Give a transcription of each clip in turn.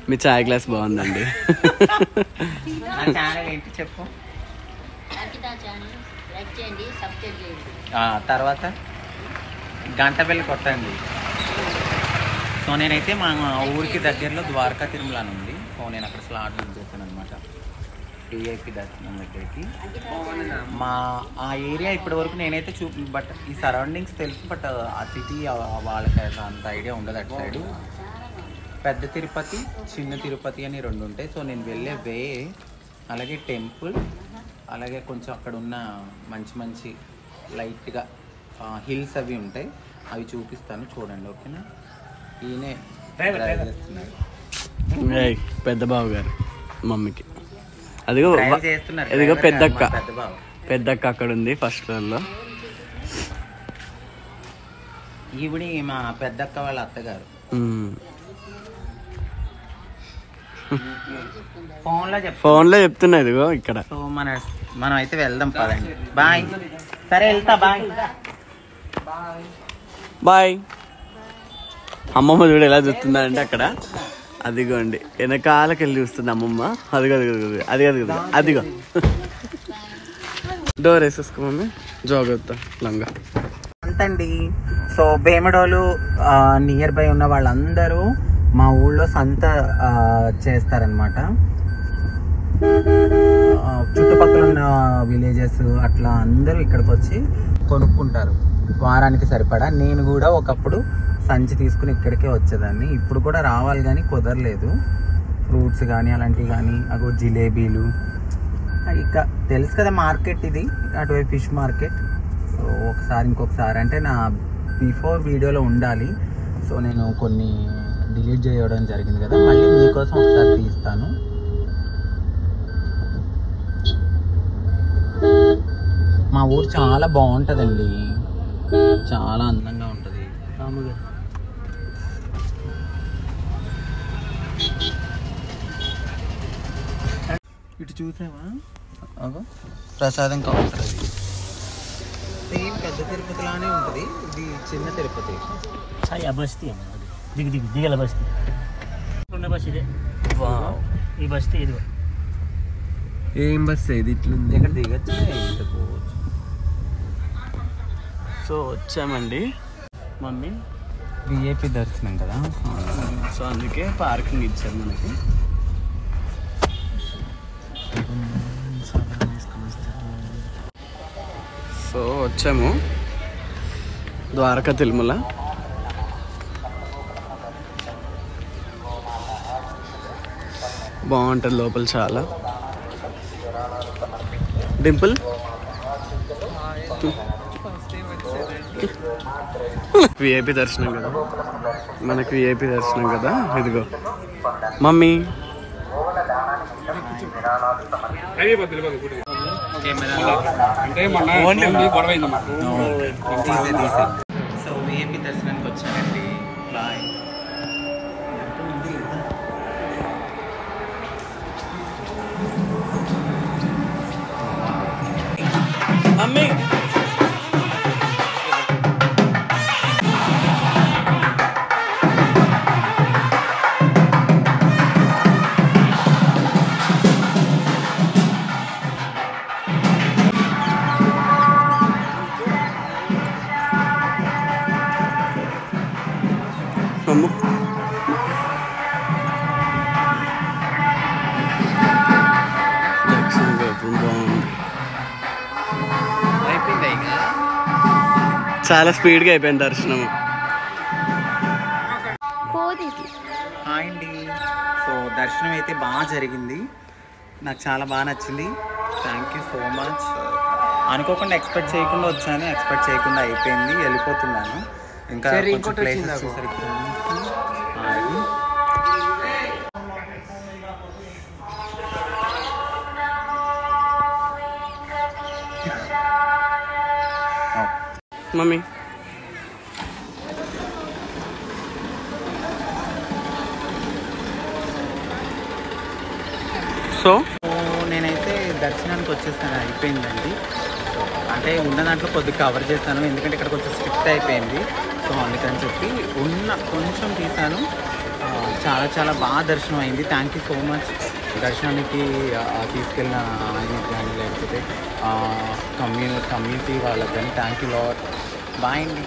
మీ చాయ్ glass బాగుందండి. ఏంటి చెప్పు. తర్వాత గంట బెల్ కొట్టండి. సో నేనైతే మా ఊరికి దగ్గరలో ద్వారకా తిరుమల అని ఉంది. సో నేను అక్కడ స్లాట్ బుక్ చేశాను అనమాట, విఐపి దర్శనం దగ్గరికి. మా ఆ ఏరియా ఇప్పటి వరకు నేనైతే బట్ ఈ సరౌండింగ్స్ తెలుసు, బట్ ఆ సిటీ వాళ్ళకి అంత ఐడియా ఉండదు. అటు సైడు పెద్ద తిరుపతి, చిన్న తిరుపతి అని 2 ఉంటాయి. సో నేను వెళ్ళే వే, అలాగే టెంపుల్, అలాగే కొంచెం అక్కడ ఉన్న మంచి మంచి లైట్గా హిల్స్ అవి ఉంటాయి, అవి చూపిస్తాను చూడండి. ఓకేనా? ఈయనే డ్రైవ్ చేస్తున్నారు, పెద్ద బాబు గారు మమ్మీకి. అదిగో ఇదిగో పెద్దక్క, పెద్దక్క అక్కడ ఉంది ఫస్ట్ ఫ్లోర్లో. ఈవిడ మా పెద్దక్క వాళ్ళ అత్తగారు. ఫోన్లో చెప్తున్నా ఇదిగో ఇక్కడ. సో మనం అయితే వెళ్దాం పదండి. బాయ్. సరే వెళ్తా. Bye bye. అమ్మమ్మ చూడు ఎలా చూస్తుందా అంటే అక్కడ, అదిగోండి వెనకాలకి వెళ్ళి చూస్తుంది అమ్మమ్మ. అదిగో అదిగో అదిగో అదిగో. డోర్ వేసేసుకో మమ్మీ, జోగొద్దా లంగా అంతండి. సో భీమడోలు నియర్ బై ఉన్న వాళ్ళందరూ మా ఊళ్ళో సంత చేస్తారనమాట. చుట్టుపక్కల ఉన్న విలేజెస్ అట్లా అందరూ ఇక్కడికి వచ్చి కొనుక్కుంటారు వారానికి సరిపడా. నేను కూడా ఒకప్పుడు సంచి తీసుకుని ఇక్కడికే వచ్చేదాన్ని. ఇప్పుడు కూడా రావాలి కానీ కుదరలేదు. ఫ్రూట్స్ కానీ అలాంటివి కానీ, అగో జిలేబీలు, ఇక తెలుసు కదా మార్కెట్ ఇది, అటువైపు ఫిష్ మార్కెట్. సో ఇంకొకసారి అంటే నా బిఫోర్ వీడియోలో ఉండాలి. సో నేను కొన్ని డిలీట్ చేయడం జరిగింది కదా, మళ్ళీ మీకోసం ఒకసారి తీస్తాను. మా ఊరు చాలా బాగుంటుందండి, చాలా అందంగా ఉంటుంది. ఇటు చూసావా, అగో ప్రసాదం కౌంటర్. అది సేమ్ పెద్ద తిరుపతి లానే ఉంటుంది, ఇది చిన్న తిరుపతి. బస్తీ దిగల బస్తీ బస్ ఇదే. ఈ బస్తీ ఇది ఏం బస్ ఇది ఇట్లుంది. ఇక్కడ దిగచ్చు, ఇక్కడ పోవచ్చు. సో వచ్చామండి మమ్మీ, విఐపి దర్శనం కదా, సో అందుకే పార్కింగ్ ఇచ్చారు మనకి. సో వచ్చాము ద్వారకా తిరుమల. బాగుంటుంది లోపల చాలా. డింపుల్ విఐపి దర్శనం కదా మనకి, విఐపి దర్శనం కదా. ఇదిగో మమ్మీ. సో విఐపి దర్శనానికి వచ్చానండి. బాయ్. మమ్మీ చాలా స్పీడ్గా అయిపోయింది దర్శనం. అండి సో దర్శనం అయితే బాగా జరిగింది, నాకు చాలా బాగా నచ్చింది. Thank you so much. అనుకోకుండా ఎక్స్పెక్ట్ చేయకుండా వచ్చాను, ఎక్స్పెక్ట్ చేయకుండా అయిపోయింది. వెళ్ళిపోతున్నాను ఇంకా ప్లేసెస్ చూసరికి. మమ్మీ సో నేనైతే దర్శనానికి వచ్చేసాను, అయిపోయిందండి. అంటే ఉన్న దాంట్లో కొద్దిగా కవర్ చేస్తాను, ఎందుకంటే ఇక్కడ కొంచెం స్ట్రిక్ట్ అయిపోయింది. సో అందుకని చెప్పి కొంచెం తీసాను. చాలా చాలా బాగా దర్శనం అయింది. థ్యాంక్ యూ సో మచ్ దర్శనానికి తీసుకెళ్ళిన ఆయనకి కానీ లేకపోతే కమ్యూనిటీ వాళ్ళకి కానీ థ్యాంక్ యూ లాట్. బాయ్ అండి.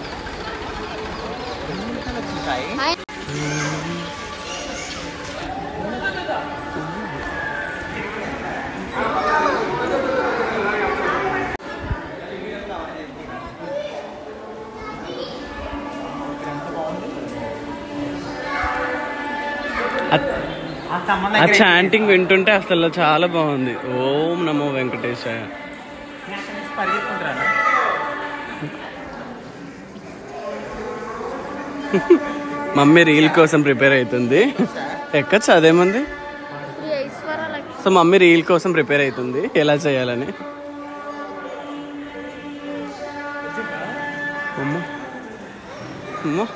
ఆ చాంటింగ్ వింటుంటే అసలు చాలా బాగుంది. ఓం నమో వెంకటేశాయ. మమ్మీ రీల్ కోసం ప్రిపేర్ అవుతుంది. ఎక్కచ్చు అదేముంది. సో మమ్మీ రీల్ కోసం ప్రిపేర్ అవుతుంది ఎలా చేయాలని. అమ్మో అమ్మో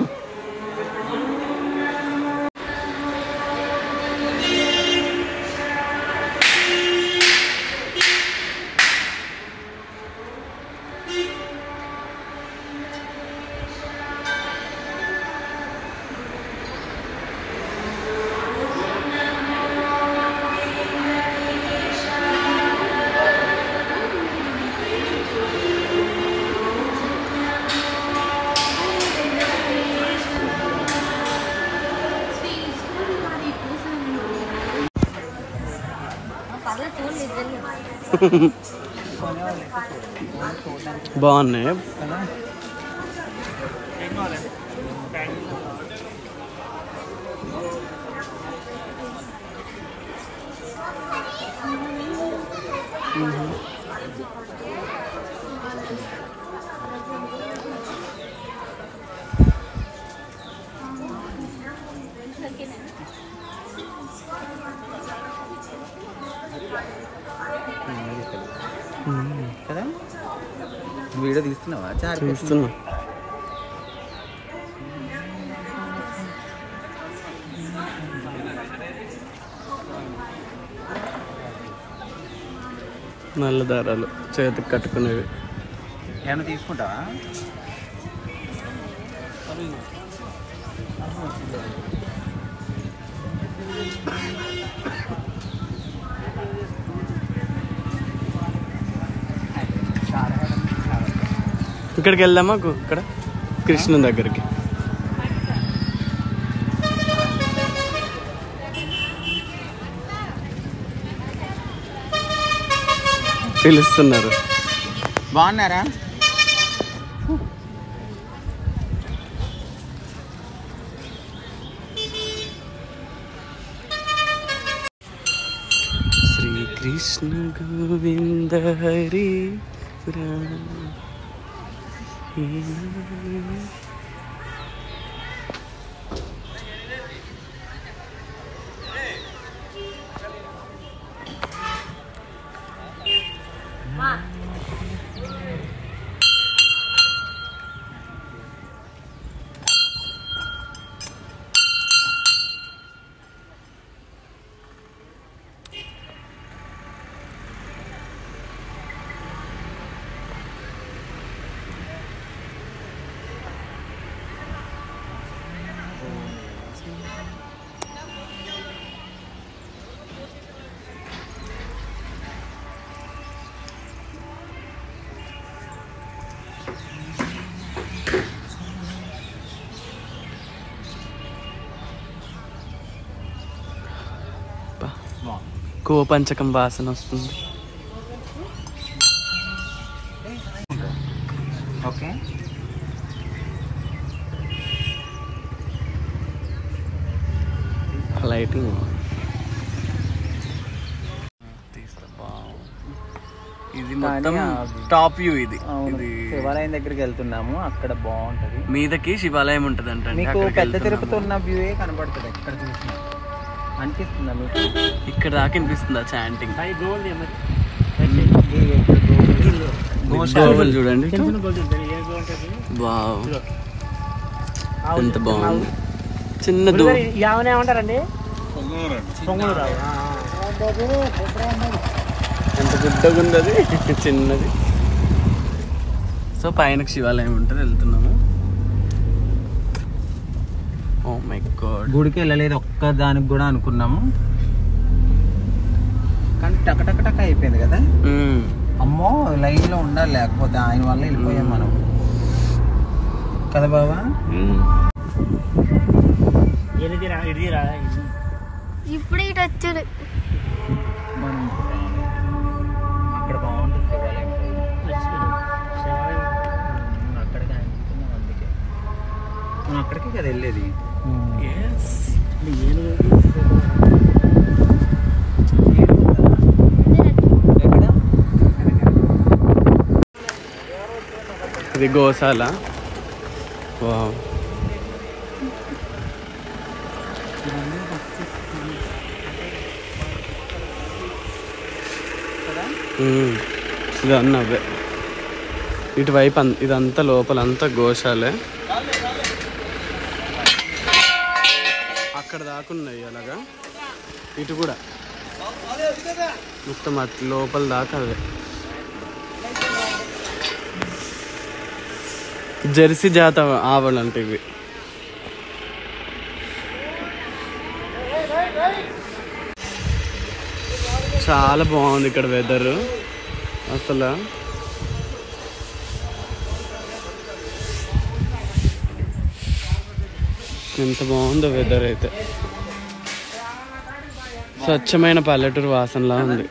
బాగున్నాయి. కదా వీడియో తీస్తున్నావా? చూస్తున్నా. నల్ల దారాలు చేతికి కట్టుకునేవి ఏమైనా తీసుకుంటావా? ఇక్కడికి వెళ్దామా? ఇక్కడ కృష్ణుని దగ్గరికి. పిలుస్తున్నారు. బాగున్నారా? శ్రీకృష్ణ గోవింద హరి గోపంచకం వాసన వస్తుంది. ఓకే లైటింగ్ ఇది మొత్తం టాప్ వ్యూ. ఇది శివాలయం దగ్గరికి వెళ్తున్నాము. అక్కడ బాగుంటది. మీదకి శివాలయం ఉంటది అంటే మీకు పెద్ద తిరుపతి ఉన్న వ్యూయే కనబడుతుంది. ఎక్కడ చూసినా అనిపిస్తుందా మీకు? ఇక్కడ దాకా అనిపిస్తుందా చాంటింగ్? చూడండి ఎంత బాగుంది. చిన్న ఏమంటారండి ఎంత పెద్దగా ఉంది అది, చిన్నది. సో పైన శివాలయం ఉంటుంది, వెళ్తున్నాము. Oh my god. గుడికి వెళ్ళలేదు ఒక్క దానికి కూడా అనుకున్నాము, కానీ టక టక టక అయిపోయింది కదా. అమ్మో లైన్ లో ఉండాలి, లేకపోతే ఆయన వల్ల వెళ్ళిపోయాం మనం కదా బాబా. ఇప్పుడు ఇటు వచ్చారు. అక్కడ బాగుంటుంది శివాలయం, అక్కడికి అనుకుంటున్నాం, అందుకే మనం అక్కడికి కదా వెళ్ళేది. ఇది గోశాల. వావ్. ఇదన్నా అవే ఇటువైపు ఇదంతా లోపలంతా గోశాలే. అక్కడ దాకున్నాయి అలాగా, ఇటు కూడా మొత్తం అటు లోపల దాకా అవే. జెర్సీ జాత ఆవులు అంటే ఇవి. చాలా బాగుంది ఇక్కడ వెదర్ అసలు. ఎంత బాగుందో వెదర్ అయితే, స్వచ్ఛమైన పల్లెటూరు వాసనలా ఉంది.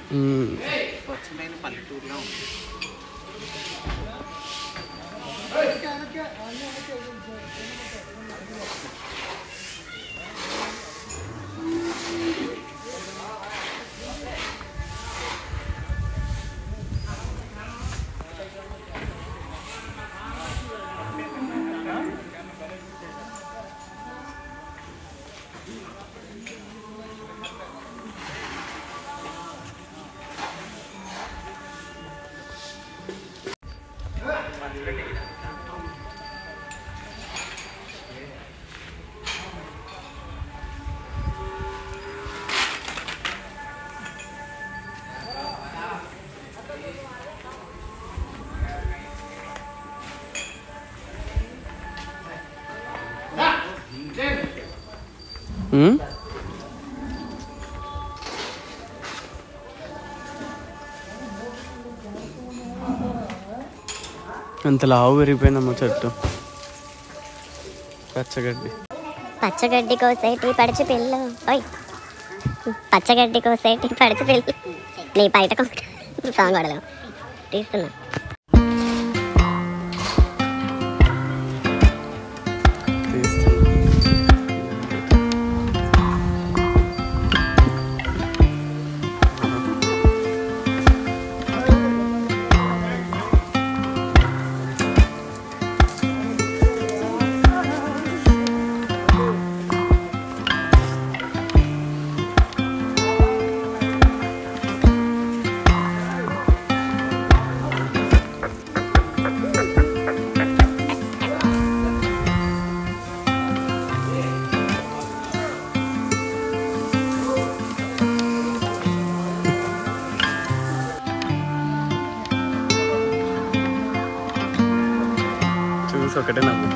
అంత లావు పెరిగిపోయిందమ్మా చెట్టు. పచ్చగడ్డి పచ్చగడ్డి కోసేటి పడిచి పిల్లు, ఓయ్ పచ్చగడ్డి కోసేటి పడిచి పిల్లు, నీ బయట సాంగ్ వాడలేం తీస్తున్నా. ఒకటే నవ్వు.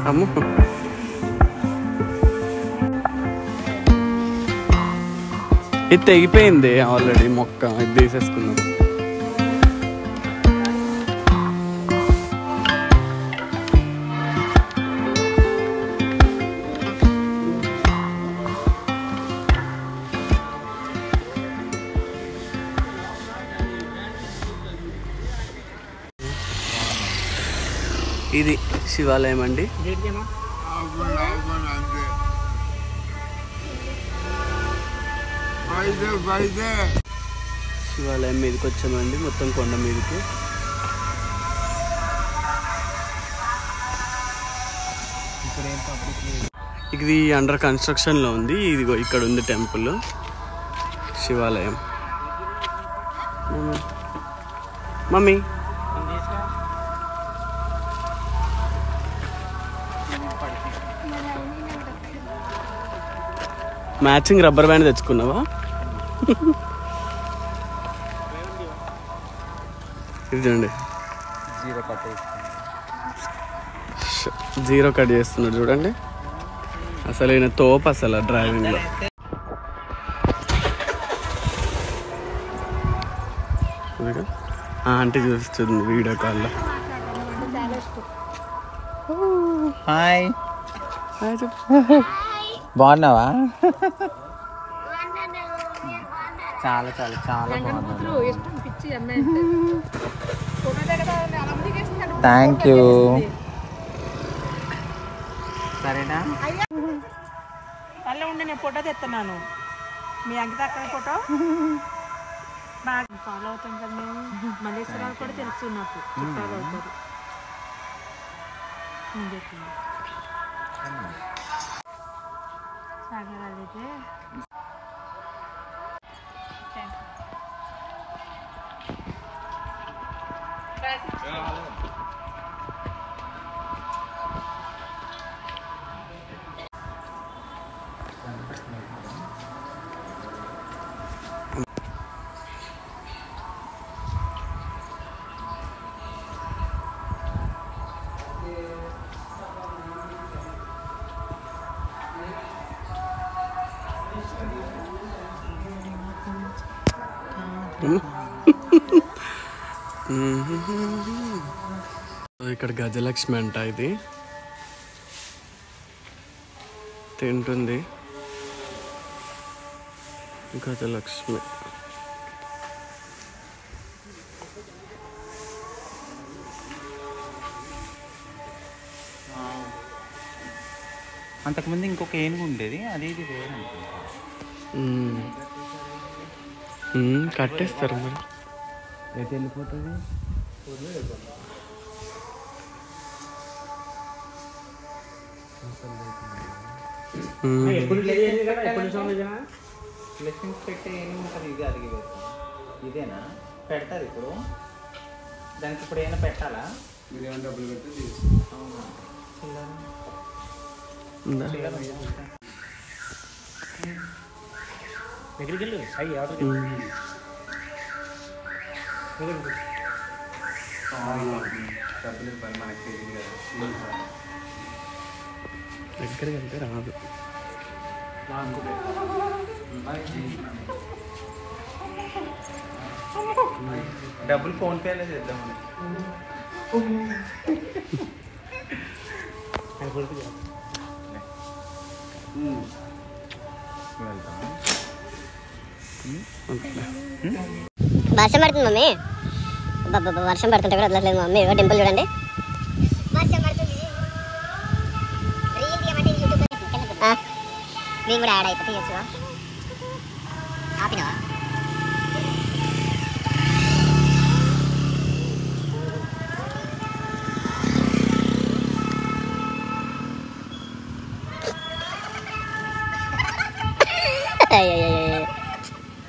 అమ్ము ఇది తెగిపోయింది ఆల్రెడీ, మొక్క ఇది తీసేసుకున్నాం. ఇది శివాలయం అండి. శివాలయం మీదకి వచ్చామండి, మొత్తం కొండ మీదకి. ఇది అండర్ కన్స్ట్రక్షన్లో ఉంది. ఇదిగో ఇక్కడ ఉంది టెంపుల్, శివాలయం. మమ్మీ మ్యాచింగ్ రబ్బర్ బ్యాండ్ తెచ్చుకున్నావా? ఇది చూడండి, జీరో కట్ చేస్తున్నాడు చూడండి. అసలు ఈయన తోపు అసలు డ్రైవింగ్లో. ఆంటీ చూస్తుంది వీడియో కాల్లో. హాయ్, బాగున్నావా? చాలా చాలా చాలా బాగున్నాను. Thank you. సరేనా? అలా ఉండి నేను ఫోటో తెస్తున్నాను. మీ అంకిత అక్కడ ఫోటో బాగా ఫాలో అవుతాం కదా మేము. మల్లేశ్వరాలు కూడా తెలుసు నాకు, ఫాలో అవుతారు. సాగరాలైతే ఇక్కడ గజలక్ష్మి అంట, ఇది తింటుంది గజలక్ష్మి. అంతకుముందు ఇంకొక ఏనుగు ఉండేది, అది ఇది వేరే కట్టేస్తారు మరి. ఎటు వెళ్ళిపోతుంది? బ్లెస్సింగ్స్ పెట్టే ఏనుగు ఉంటుంది, ఇది అది ఇదేనా పెడతారు ఇప్పుడు? దానికి ఇప్పుడు ఏమైనా పెట్టాలా? డబ్బులు పెట్టి దగ్గరికి వెళ్ళు. సాయి దగ్గరికి వెళ్తే రాదు. డబ్బులు ఫోన్ పేలో చేద్దామని. వర్షం పడుతుంది మమ్మీ. వర్షం పడుతుంటే కూడా వదలట్లేదు మమ్మీ. టెంపుల్ చూడండి, మేము కూడా యాడ్ అయిపోతే చేయొచ్చుగా. ఆపినవా?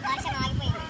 వర్షం ఆగిపోయింది.